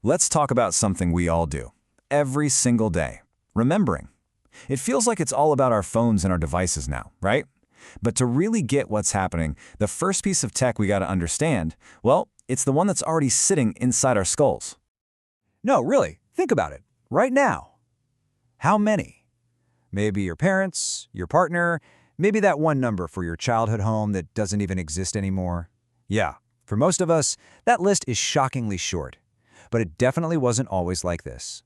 Let's talk about something we all do, every single day, remembering. It feels like it's all about our phones and our devices now, right? But to really get what's happening, the first piece of tech we got to understand, well, it's the one that's already sitting inside our skulls. No, really, think about it. Right now. How many? Maybe your parents, your partner, maybe that one number for your childhood home that doesn't even exist anymore. Yeah, for most of us, that list is shockingly short. But it definitely wasn't always like this.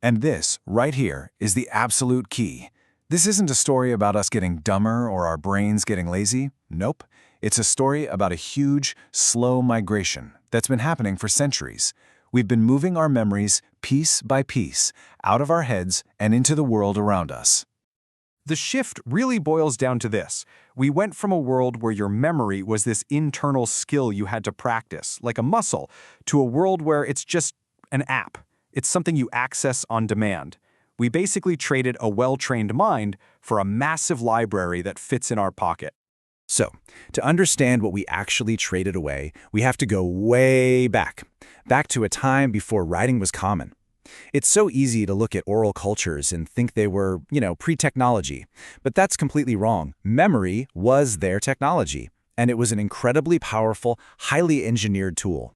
And this, right here, is the absolute key. This isn't a story about us getting dumber or our brains getting lazy. Nope. It's a story about a huge, slow migration that's been happening for centuries. We've been moving our memories piece by piece out of our heads and into the world around us. The shift really boils down to this. We went from a world where your memory was this internal skill you had to practice, like a muscle, to a world where it's just an app. It's something you access on demand. We basically traded a well-trained mind for a massive library that fits in our pocket. So, to understand what we actually traded away, we have to go way back to a time before writing was common. It's so easy to look at oral cultures and think they were, pre-technology. But that's completely wrong. Memory was their technology, and it was an incredibly powerful, highly engineered tool.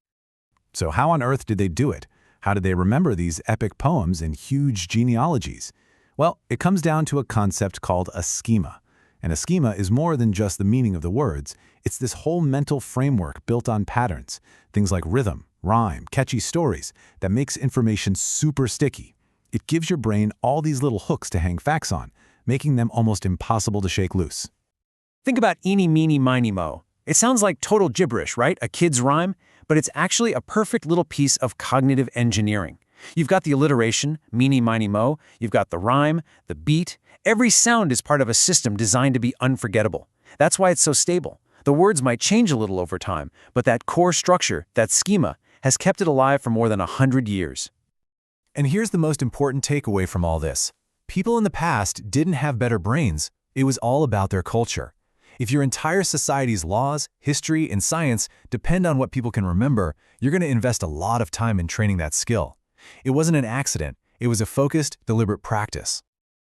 So how on earth did they do it? How did they remember these epic poems and huge genealogies? Well, it comes down to a concept called a schema. And a schema is more than just the meaning of the words. It's this whole mental framework built on patterns, things like rhythm, rhyme, catchy stories, that makes information super sticky. It gives your brain all these little hooks to hang facts on, making them almost impossible to shake loose. Think about eeny, meeny, miny, mo. It sounds like total gibberish, right? A kid's rhyme, but it's actually a perfect little piece of cognitive engineering. You've got the alliteration, meeny, miny, mo. You've got the rhyme, the beat. Every sound is part of a system designed to be unforgettable. That's why it's so stable. The words might change a little over time, but that core structure, that schema, has kept it alive for more than 100 years. And here's the most important takeaway from all this. People in the past didn't have better brains. It was all about their culture. If your entire society's laws, history, and science depend on what people can remember, you're going to invest a lot of time in training that skill. It wasn't an accident. It was a focused, deliberate practice.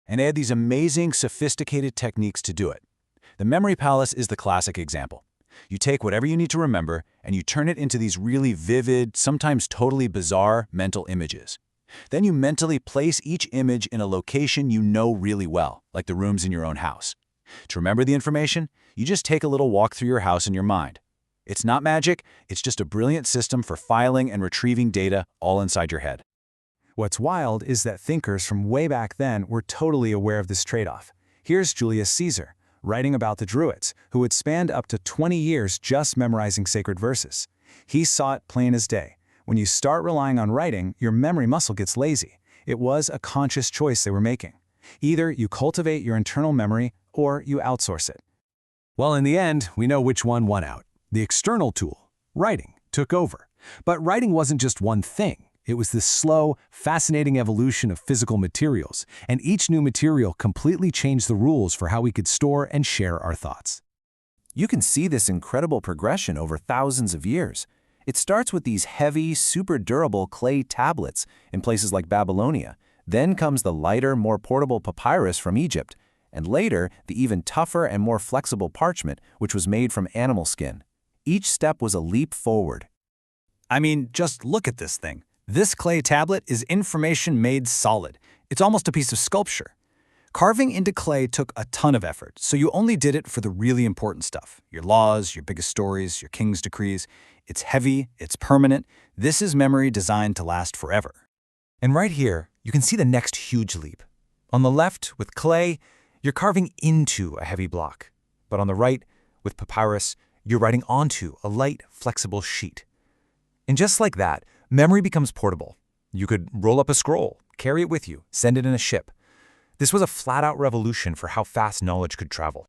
And they had these amazing, sophisticated techniques to do it. The memory palace is the classic example. You take whatever you need to remember, and you turn it into these really vivid, sometimes totally bizarre mental images. Then you mentally place each image in a location you know really well, like the rooms in your own house. To remember the information, you just take a little walk through your house in your mind. It's not magic, it's just a brilliant system for filing and retrieving data all inside your head. What's wild is that thinkers from way back then were totally aware of this trade-off. Here's Julius Caesar, writing about the Druids, who had spanned up to 20 years just memorizing sacred verses. He saw it plain as day. When you start relying on writing, your memory muscle gets lazy. It was a conscious choice they were making. Either you cultivate your internal memory or you outsource it. Well, in the end, we know which one won out. The external tool, writing, took over. But writing wasn't just one thing. It was this slow, fascinating evolution of physical materials, and each new material completely changed the rules for how we could store and share our thoughts. You can see this incredible progression over thousands of years. It starts with these heavy, super durable clay tablets in places like Babylonia. Then comes the lighter, more portable papyrus from Egypt, and later the even tougher and more flexible parchment, which was made from animal skin. Each step was a leap forward. I mean, just look at this thing. This clay tablet is information made solid. It's almost a piece of sculpture. Carving into clay took a ton of effort, so you only did it for the really important stuff. Your laws, your biggest stories, your king's decrees. It's heavy, it's permanent. This is memory designed to last forever. And right here, you can see the next huge leap. On the left, with clay, you're carving into a heavy block. But on the right, with papyrus, you're writing onto a light, flexible sheet. And just like that, memory becomes portable. You could roll up a scroll, carry it with you, send it in a ship. This was a flat-out revolution for how fast knowledge could travel.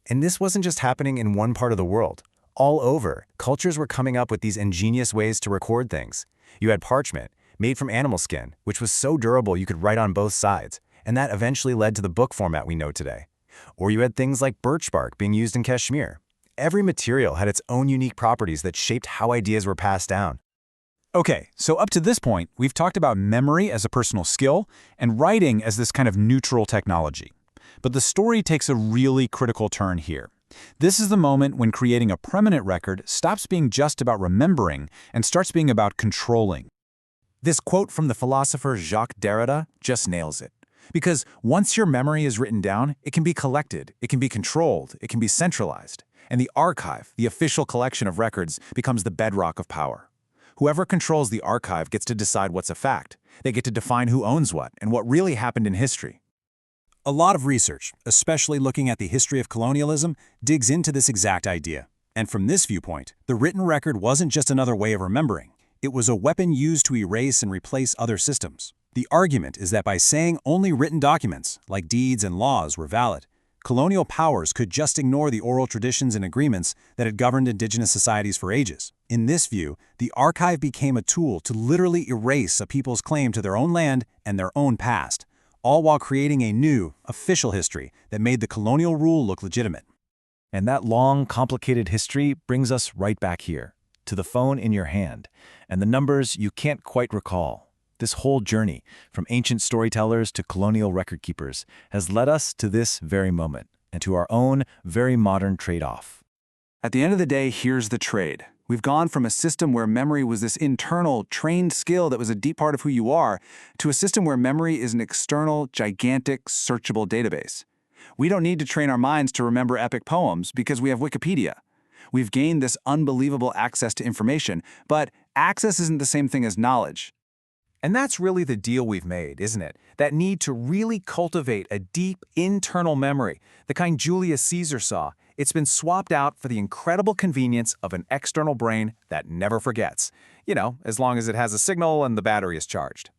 And this wasn't just happening in one part of the world. All over, cultures were coming up with these ingenious ways to record things. You had parchment, made from animal skin, which was so durable you could write on both sides, and that eventually led to the book format we know today. Or you had things like birch bark being used in Kashmir. Every material had its own unique properties that shaped how ideas were passed down. Okay, so up to this point, we've talked about memory as a personal skill and writing as this kind of neutral technology. But the story takes a really critical turn here. This is the moment when creating a permanent record stops being just about remembering and starts being about controlling. This quote from the philosopher Jacques Derrida just nails it. Because once your memory is written down, it can be collected, it can be controlled, it can be centralized. And the archive, the official collection of records, becomes the bedrock of power. Whoever controls the archive gets to decide what's a fact. They get to define who owns what and what really happened in history. A lot of research, especially looking at the history of colonialism, digs into this exact idea. And from this viewpoint, the written record wasn't just another way of remembering. It was a weapon used to erase and replace other systems. The argument is that by saying only written documents, like deeds and laws, were valid, colonial powers could just ignore the oral traditions and agreements that had governed indigenous societies for ages. In this view, the archive became a tool to literally erase a people's claim to their own land and their own past, all while creating a new, official history that made the colonial rule look legitimate. And that long, complicated history brings us right back here, to the phone in your hand, and the numbers you can't quite recall. This whole journey, from ancient storytellers to colonial record keepers, has led us to this very moment, and to our own very modern trade-off. At the end of the day, here's the trade. We've gone from a system where memory was this internal, trained skill that was a deep part of who you are, to a system where memory is an external, gigantic, searchable database. We don't need to train our minds to remember epic poems because we have Wikipedia. We've gained this unbelievable access to information, but access isn't the same thing as knowledge. And that's really the deal we've made, isn't it? That need to really cultivate a deep internal memory, the kind Julius Caesar saw. It's been swapped out for the incredible convenience of an external brain that never forgets. You know, as long as it has a signal and the battery is charged.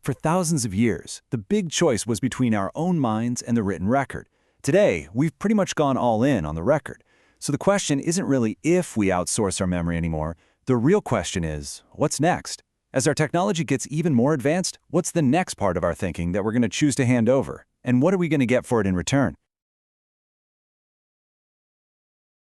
For thousands of years, the big choice was between our own minds and the written record. Today, we've pretty much gone all in on the record. So the question isn't really if we outsource our memory anymore. The real question is, what's next? As our technology gets even more advanced, what's the next part of our thinking that we're going to choose to hand over? And what are we going to get for it in return?